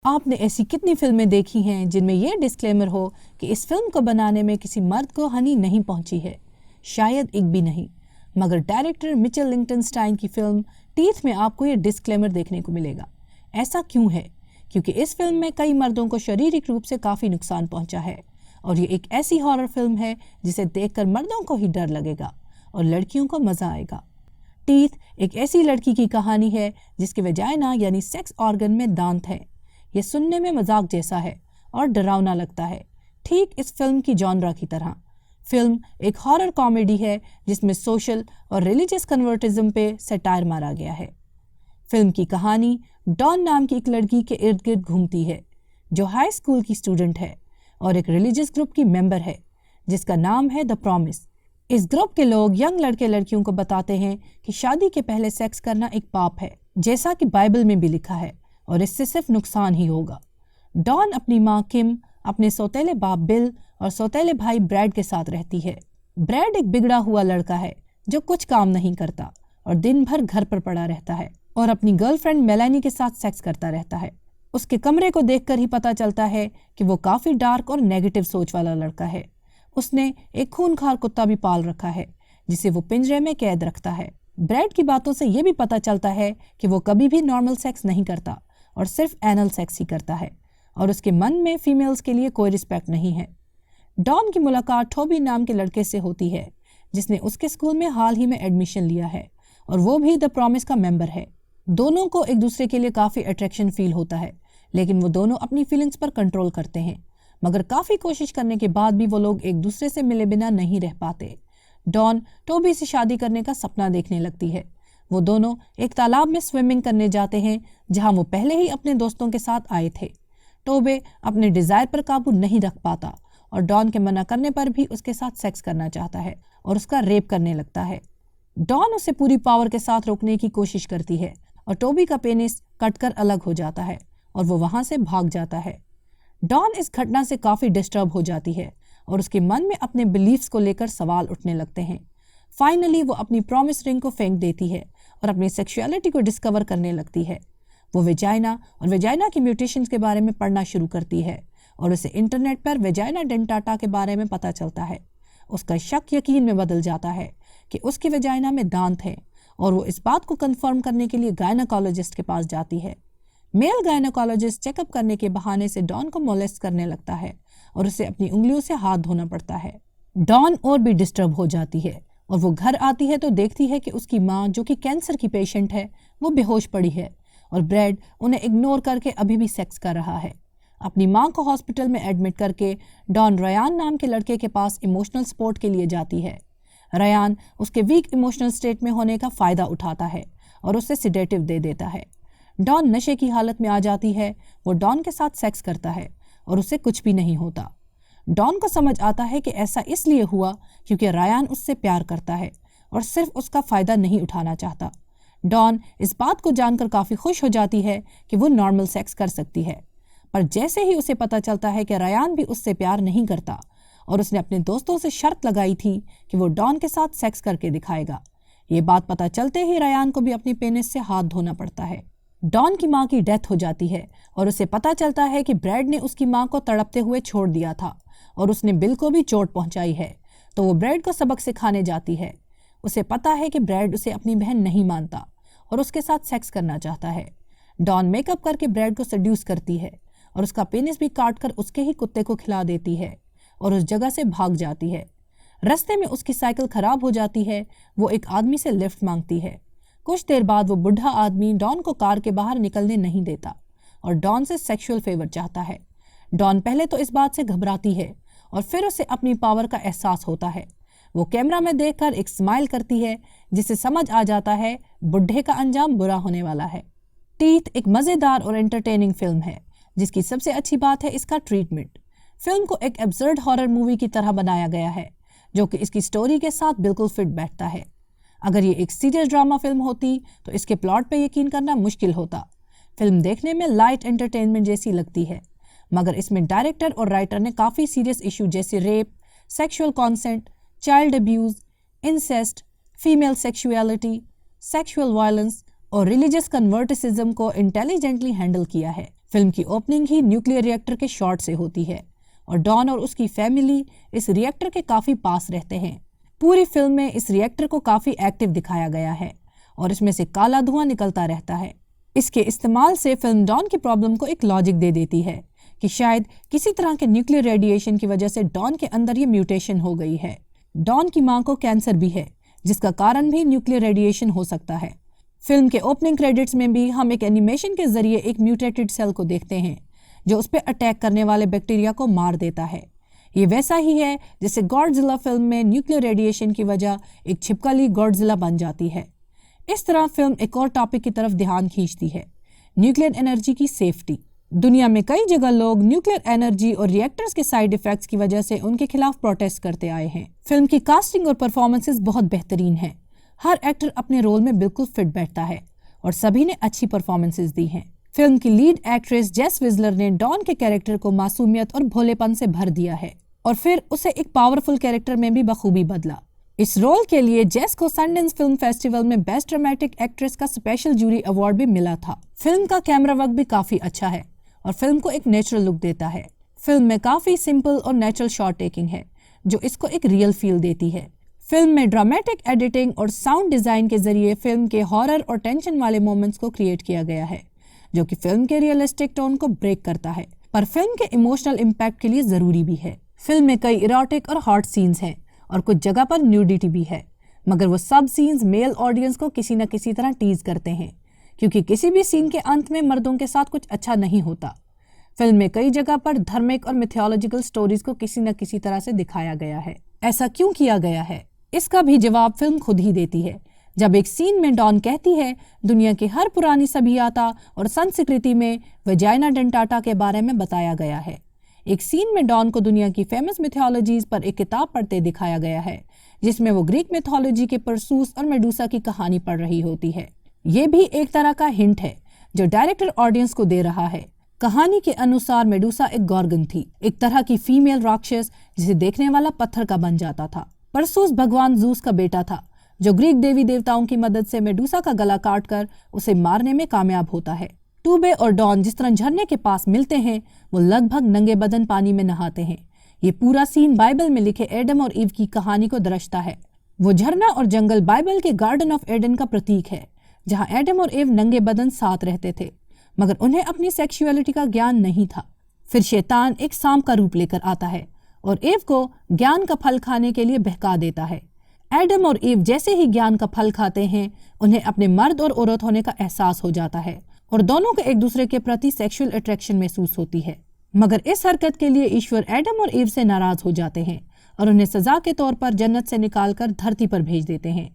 आपने ऐसी कितनी फिल्में देखी हैं जिनमें यह डिस्क्लेमर हो कि इस फिल्म को बनाने में किसी मर्द को हानि नहीं पहुंची है? शायद एक भी नहीं, मगर डायरेक्टर मिचेल लिंकटनस्टाइन की फिल्म टीथ में आपको यह डिस्क्लेमर देखने को मिलेगा। ऐसा क्यों है? क्योंकि इस फिल्म में कई मर्दों को शारीरिक रूप से काफ़ी नुकसान पहुंचा है और ये एक ऐसी हॉरर फिल्म है जिसे देखकर मर्दों को ही डर लगेगा और लड़कियों को मज़ा आएगा। टीथ एक ऐसी लड़की की कहानी है जिसके वेजाइना यानी सेक्स ऑर्गन में दांत है। ये सुनने में मजाक जैसा है और डरावना लगता है, ठीक इस फिल्म की जॉनरा की तरह। फिल्म एक हॉरर कॉमेडी है जिसमें सोशल और रिलीजियस कन्वर्टिज्म पे सटायर मारा गया है। फिल्म की कहानी डॉन नाम की एक लड़की के इर्द गिर्द घूमती है जो हाई स्कूल की स्टूडेंट है और एक रिलीजियस ग्रुप की मेंबर है जिसका नाम है द प्रॉमिस। इस ग्रुप के लोग यंग लड़के लड़कियों को बताते हैं कि शादी के पहले सेक्स करना एक पाप है, जैसा कि बाइबल में भी लिखा है, और इससे सिर्फ नुकसान ही होगा। डॉन अपनी माँ किम, अपने सौतेले बाप बिल और सौतेले भाई ब्रैड के साथ रहती है। ब्रैड एक बिगड़ा हुआ लड़का है जो कुछ काम नहीं करता और दिन भर घर पर पड़ा रहता है और अपनी गर्लफ्रेंड मेलानी के साथ सेक्स करता रहता है। उसके कमरे को देखकर ही पता चलता है कि वो काफी डार्क और नेगेटिव सोच वाला लड़का है। उसने एक खूनखार कुत्ता भी पाल रखा है जिसे वो पिंजरे में कैद रखता है। ब्रैड की बातों से ये भी पता चलता है कि वो कभी भी नॉर्मल सेक्स नहीं करता और सिर्फ एनल सेक्स ही करता है और उसके मन में फीमेल्स के लिए कोई रिस्पेक्ट नहीं है। डॉन की मुलाकात टोबी नाम के लड़के से होती है जिसने उसके स्कूल में हाल ही में एडमिशन लिया है और वो भी द प्रॉमिस का मेंबर है। दोनों को एक दूसरे के लिए काफ़ी अट्रैक्शन फील होता है, लेकिन वो दोनों अपनी फीलिंग्स पर कंट्रोल करते हैं, मगर काफ़ी कोशिश करने के बाद भी वो लोग एक दूसरे से मिले बिना नहीं रह पाते। डॉन टोबी से शादी करने का सपना देखने लगती है। वो दोनों एक तालाब में स्विमिंग करने जाते हैं जहां वो पहले ही अपने दोस्तों के साथ आए थे। टोबे अपने डिजायर पर काबू नहीं रख पाता और डॉन के मना करने पर भी उसके साथ सेक्स करना चाहता है और उसका रेप करने लगता है। डॉन उसे पूरी पावर के साथ रोकने की कोशिश करती है और टोबी का पेनिस कटकर अलग हो जाता है और वो वहां से भाग जाता है। डॉन इस घटना से काफी डिस्टर्ब हो जाती है और उसके मन में अपने बिलीफ्स को लेकर सवाल उठने लगते हैं। फाइनली वो अपनी प्रॉमिस रिंग को फेंक देती है और अपनी सेक्सुअलिटी को डिस्कवर करने लगती है। वो वेजाइना और वेजाइना की म्यूटेशंस के बारे में पढ़ना शुरू करती है और उसे इंटरनेट पर वेजाइना डेंटाटा के बारे में पता चलता है। उसका शक यकीन में बदल जाता है कि उसकी वेजाइना में दांत है और वो इस बात को कंफर्म करने के लिए गायनोकोलॉजिस्ट के पास जाती है। मेल गायनोकोलॉजिस्ट चेकअप करने के बहाने से डॉन को मोलेस्ट करने लगता है और उसे अपनी उंगलियों से हाथ धोना पड़ता है। डॉन और भी डिस्टर्ब हो जाती है और वो घर आती है तो देखती है कि उसकी माँ, जो कि कैंसर की पेशेंट है, वो बेहोश पड़ी है और ब्रैड उन्हें इग्नोर करके अभी भी सेक्स कर रहा है। अपनी माँ को हॉस्पिटल में एडमिट करके डॉन रयान नाम के लड़के के पास इमोशनल सपोर्ट के लिए जाती है। रयान उसके वीक इमोशनल स्टेट में होने का फ़ायदा उठाता है और उसे सिडेटिव दे देता है। डॉन नशे की हालत में आ जाती है। वो डॉन के साथ सेक्स करता है और उसे कुछ भी नहीं होता। डॉन को समझ आता है कि ऐसा इसलिए हुआ क्योंकि रयान उससे प्यार करता है और सिर्फ उसका फ़ायदा नहीं उठाना चाहता। डॉन इस बात को जानकर काफ़ी खुश हो जाती है कि वो नॉर्मल सेक्स कर सकती है, पर जैसे ही उसे पता चलता है कि रयान भी उससे प्यार नहीं करता और उसने अपने दोस्तों से शर्त लगाई थी कि वो डॉन के साथ सेक्स करके दिखाएगा, ये बात पता चलते ही रयान को भी अपनी पेनिस से हाथ धोना पड़ता है। डॉन की माँ की डेथ हो जाती है और उसे पता चलता है कि ब्रैड ने उसकी माँ को तड़पते हुए छोड़ दिया था और उसने बिल को भी चोट पहुंचाई है, तो वो ब्रैड को सबक सिखाने जाती है। उसे पता है कि ब्रैड उसे अपनी बहन नहीं मानता और उसके साथ सेक्स करना चाहता है। डॉन मेकअप करके ब्रैड को सेड्यूस करती है और उसका पेनिस भी काट कर उसके ही कुत्ते को खिला देती है और उस जगह से भाग जाती है। रास्ते में उसकी साइकिल खराब हो जाती है। वो एक आदमी से लिफ्ट मांगती है। कुछ देर बाद वो बुढ़ा आदमी डॉन को कार के बाहर निकलने नहीं देता और डॉन से सेक्सुअल फेवर चाहता है। डॉन पहले तो इस बात से घबराती है और फिर उसे अपनी पावर का एहसास होता है। वो कैमरा में देखकर एक स्माइल करती है जिससे समझ आ जाता है बुढ़े का अंजाम बुरा होने वाला है। टीथ एक मज़ेदार और एंटरटेनिंग फिल्म है जिसकी सबसे अच्छी बात है इसका ट्रीटमेंट। फिल्म को एक एब्सर्ड हॉरर मूवी की तरह बनाया गया है जो कि इसकी स्टोरी के साथ बिल्कुल फिट बैठता है। अगर ये एक सीरियस ड्रामा फिल्म होती तो इसके प्लॉट पे यकीन करना मुश्किल होता। फिल्म देखने में लाइट एंटरटेनमेंट जैसी लगती है, मगर इसमें डायरेक्टर और राइटर ने काफ़ी सीरियस इशू जैसे rape, sexual consent, child abuse, incest, female sexuality, sexual violence और रिलीजियस कन्वर्टिसिज्म को इंटेलिजेंटली हैंडल किया है। फिल्म की ओपनिंग ही न्यूक्लियर रिएक्टर के शॉट से होती है और डॉन और उसकी फैमिली इस रिएक्टर के काफी पास रहते हैं। पूरी फिल्म में इस रिएक्टर को काफी एक्टिव दिखाया गया है और इसमें से काला धुआं निकलता रहता है। इसके इस्तेमाल से फिल्म डॉन की प्रॉब्लम को एक लॉजिक दे देती है कि शायद किसी तरह के न्यूक्लियर रेडिएशन की वजह से डॉन के अंदर ये म्यूटेशन हो गई है। डॉन की मां को कैंसर भी है, जिसका कारण भी न्यूक्लियर रेडिएशन हो सकता है। फिल्म के ओपनिंग क्रेडिट्स में भी हम एक एनिमेशन के जरिए एक म्यूटेटेड सेल को देखते हैं जो उस पर अटैक करने वाले बैक्टीरिया को मार देता है। ये वैसा ही है जैसे गॉडजिला फिल्म में न्यूक्लियर रेडिएशन की वजह एक छिपकली गॉडजिला बन जाती है। इस तरह फिल्म एक और टॉपिक की तरफ ध्यान खींचती है, न्यूक्लियर एनर्जी की सेफ्टी। दुनिया में कई जगह लोग न्यूक्लियर एनर्जी और रिएक्टर्स के साइड इफेक्ट्स की वजह से उनके खिलाफ प्रोटेस्ट करते आए हैं। फिल्म की कास्टिंग और परफॉर्मेंसेस बहुत बेहतरीन है। हर एक्टर अपने रोल में बिल्कुल फिट बैठता है और सभी ने अच्छी परफॉर्मेंसेस दी हैं। फिल्म की लीड एक्ट्रेस जेस विजलर ने डॉन के कैरेक्टर को मासूमियत और भोलेपन से भर दिया है और फिर उसे एक पावरफुल कैरेक्टर में भी बखूबी बदला। इस रोल के लिए जेस को सनडांस फिल्म फेस्टिवल में बेस्ट ड्रामेटिक एक्ट्रेस का स्पेशल जूरी अवार्ड भी मिला था। फिल्म का कैमरा वर्क भी काफी अच्छा है और फिल्म को एक नेचुरल लुक देता है। फिल्म में काफी सिंपल और नेचुरल शॉट टेकिंग है जो इसको एक रियल फील देती है। फिल्म में ड्रामेटिक एडिटिंग और साउंड डिजाइन के जरिए फिल्म के हॉरर और टेंशन वाले मोमेंट्स को क्रिएट किया गया है जो कि फिल्म के रियलिस्टिक टोन को ब्रेक करता है, पर फिल्म के इमोशनल इम्पैक्ट के लिए जरूरी भी है। फिल्म में कई इरोटिक और हॉट सीन्स हैं और कुछ जगह पर न्यूडिटी भी है, मगर वो सब सीन्स मेल ऑडियंस को किसी न किसी तरह टीज करते हैं क्योंकि किसी भी सीन के अंत में मर्दों के साथ कुछ अच्छा नहीं होता। फिल्म में कई जगह पर धार्मिक और मिथोलॉजिकल स्टोरीज को किसी न किसी तरह से दिखाया गया है। ऐसा क्यों किया गया है, इसका भी जवाब फिल्म खुद ही देती है जब एक सीन में डॉन कहती है दुनिया की हर पुरानी सभ्यता और संस्कृति में वजाइना डेंटाटा के बारे में बताया गया है। एक सीन में डॉन को दुनिया की फेमस मिथोलॉजीज पर एक किताब पढ़ते दिखाया गया है जिसमें वो ग्रीक मिथोलॉजी के परसूस और मेडुसा की कहानी पढ़ रही होती है। ये भी एक तरह का हिंट है जो डायरेक्टर ऑडियंस को दे रहा है। कहानी के अनुसार मेडुसा एक गॉर्गन थी, एक तरह की फीमेल राक्षस जिसे देखने वाला पत्थर का बन जाता था। परसूस भगवान जूस का बेटा था जो ग्रीक देवी देवताओं की मदद से मेडुसा का गला काटकर उसे मारने में कामयाब होता है। टूबे और डॉन जिस तरह झरने के पास मिलते हैं वो लगभग नंगे बदन पानी में नहाते हैं। ये पूरा सीन बाइबल में लिखे एडम और ईव की कहानी को दर्शाता है। वो झरना और जंगल बाइबल के गार्डन ऑफ एडन का प्रतीक है जहाँ एडम और ईव नंगे बदन साथ रहते थे मगर उन्हें अपनी सेक्सुअलिटी का ज्ञान नहीं था। फिर शैतान एक सांप का रूप लेकर आता है और ईव को ज्ञान का फल खाने के लिए बहका देता है। एडम और ईव जैसे ही ज्ञान का फल खाते हैं उन्हें अपने मर्द और औरत होने का एहसास हो जाता है और दोनों को एक दूसरे के प्रति सेक्सुअल अट्रैक्शन महसूस होती है। मगर इस हरकत के लिए ईश्वर एडम और ईव से नाराज हो जाते हैं और उन्हें सजा के तौर पर जन्नत से निकालकर धरती पर भेज देते हैं।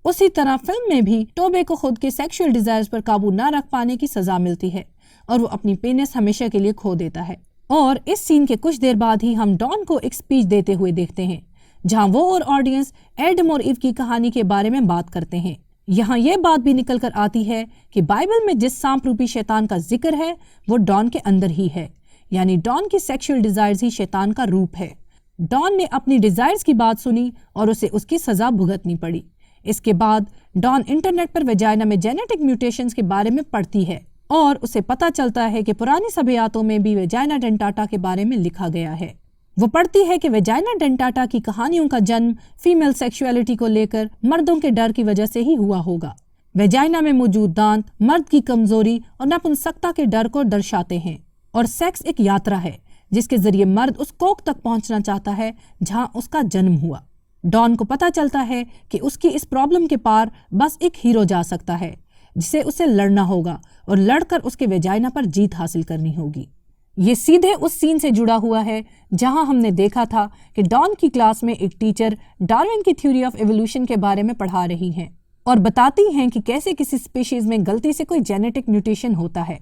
उसी तरह फिल्म में भी टोबे को खुद के सेक्सुअल डिजायर्स पर काबू न रख पाने की सजा मिलती है और वो अपनी पेनिस हमेशा के लिए खो देता है। और इस सीन के कुछ देर बाद ही हम डॉन को एक स्पीच देते हुए देखते हैं जहां वो और ऑडियंस एडम और ईव की कहानी के बारे में बात करते हैं। यहाँ ये बात भी निकल कर आती है कि बाइबल में जिस सांप रूपी शैतान का जिक्र है वो डॉन के अंदर ही है, यानी डॉन की सेक्सुअल डिजायर्स ही शैतान का रूप है। डॉन ने अपनी डिजायर्स की बात सुनी और उसे उसकी सजा भुगतनी पड़ी। इसके बाद डॉन इंटरनेट पर वेजाइना में जेनेटिक म्यूटेशंस के बारे में पढ़ती है और उसे पता चलता है कि पुरानी सभ्यताओं में भी वेजाइना डेंटाटा के बारे में लिखा गया है। वो पढ़ती है कि वेजाइना डेंटाटा की कहानियों का जन्म फीमेल सेक्सुअलिटी को लेकर मर्दों के डर की वजह से ही हुआ होगा। वेजाइना में मौजूद दांत मर्द की कमजोरी और नपुंसकता के डर को दर्शाते हैं और सेक्स एक यात्रा है जिसके जरिए मर्द उस कोख तक पहुंचना चाहता है जहां उसका जन्म हुआ। डॉन को पता चलता है कि उसकी इस प्रॉब्लम के पार बस एक हीरो जा सकता है जिसे उसे लड़ना होगा और लड़कर उसके वेजाइना पर जीत हासिल करनी होगी। ये सीधे उस सीन से जुड़ा हुआ है जहां हमने देखा था कि डॉन की क्लास में एक टीचर डार्विन की थ्योरी ऑफ एवोल्यूशन के बारे में पढ़ा रही हैं और बताती हैं कि कैसे किसी स्पीशीज में गलती से कोई जेनेटिक म्यूटेशन होता है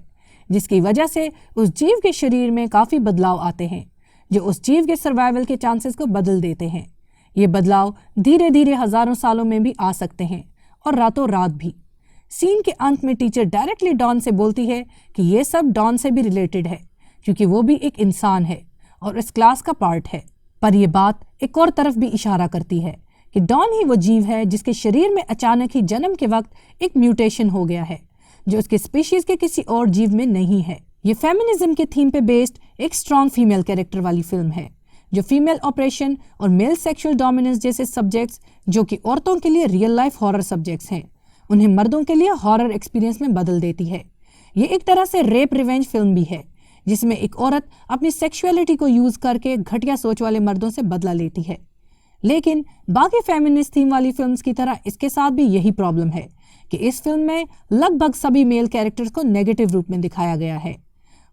जिसकी वजह से उस जीव के शरीर में काफी बदलाव आते हैं जो उस जीव के सर्वाइवल के चांसेस को बदल देते हैं। ये बदलाव धीरे धीरे हजारों सालों में भी आ सकते हैं और रातों रात भी। सीन के अंत में टीचर डायरेक्टली डॉन से बोलती है कि ये सब डॉन से भी रिलेटेड है क्योंकि वो भी एक इंसान है और इस क्लास का पार्ट है। पर यह बात एक और तरफ भी इशारा करती है कि डॉन ही वो जीव है जिसके शरीर में अचानक ही जन्म के वक्त एक म्यूटेशन हो गया है जो उसके स्पीशीज के किसी और जीव में नहीं है। ये फेमिनिज्म के थीम पे बेस्ड एक स्ट्रॉन्ग फीमेल कैरेक्टर वाली फिल्म है, जो फीमेल ऑपरेशन और मेल सेक्सुअल डोमिनेंस जैसे सब्जेक्ट्स, जो कि औरतों के लिए रियल लाइफ हॉरर सब्जेक्ट्स हैं, उन्हें मर्दों के लिए हॉरर एक्सपीरियंस में बदल देती है। ये एक तरह से रेप रिवेंज फिल्म भी है, जिसमें एक औरत अपनी सेक्सुअलिटी को यूज करके घटिया सोच वाले मर्दों से बदला लेती है। लेकिन बाकी फेमिनिस्ट थीम वाली फिल्म्स की तरह इसके साथ भी यही प्रॉब्लम है कि इस फिल्म में लगभग सभी मेल कैरेक्टर्स को नेगेटिव रूप में दिखाया गया है।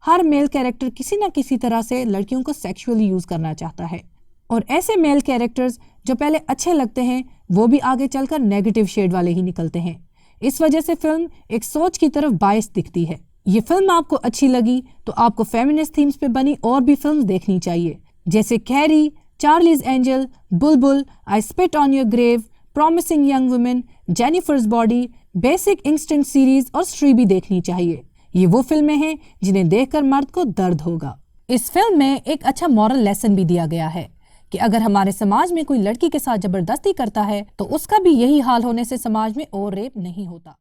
हर मेल कैरेक्टर किसी न किसी तरह से लड़कियों को सेक्सुअली यूज करना चाहता है, और ऐसे मेल कैरेक्टर्स जो पहले अच्छे लगते हैं वो भी आगे चलकर नेगेटिव शेड वाले ही निकलते हैं। इस वजह से फिल्म एक सोच की तरफ बायस दिखती है। ये फिल्म आपको अच्छी लगी तो आपको फेमिनिस्ट थीम्स पे बनी और भी फिल्म देखनी चाहिए, जैसे carry, Charlie's Angel, Bulbbul, I Spit on Your Grave, Promising Young Women, Jennifer's Body, Basic Instinct series और स्ट्री भी देखनी चाहिए। ये वो फिल्में हैं जिन्हें देखकर मर्द को दर्द होगा। इस फिल्म में एक अच्छा मॉरल लेसन भी दिया गया है कि अगर हमारे समाज में कोई लड़की के साथ जबरदस्ती करता है तो उसका भी यही हाल होने से समाज में और रेप नहीं होता।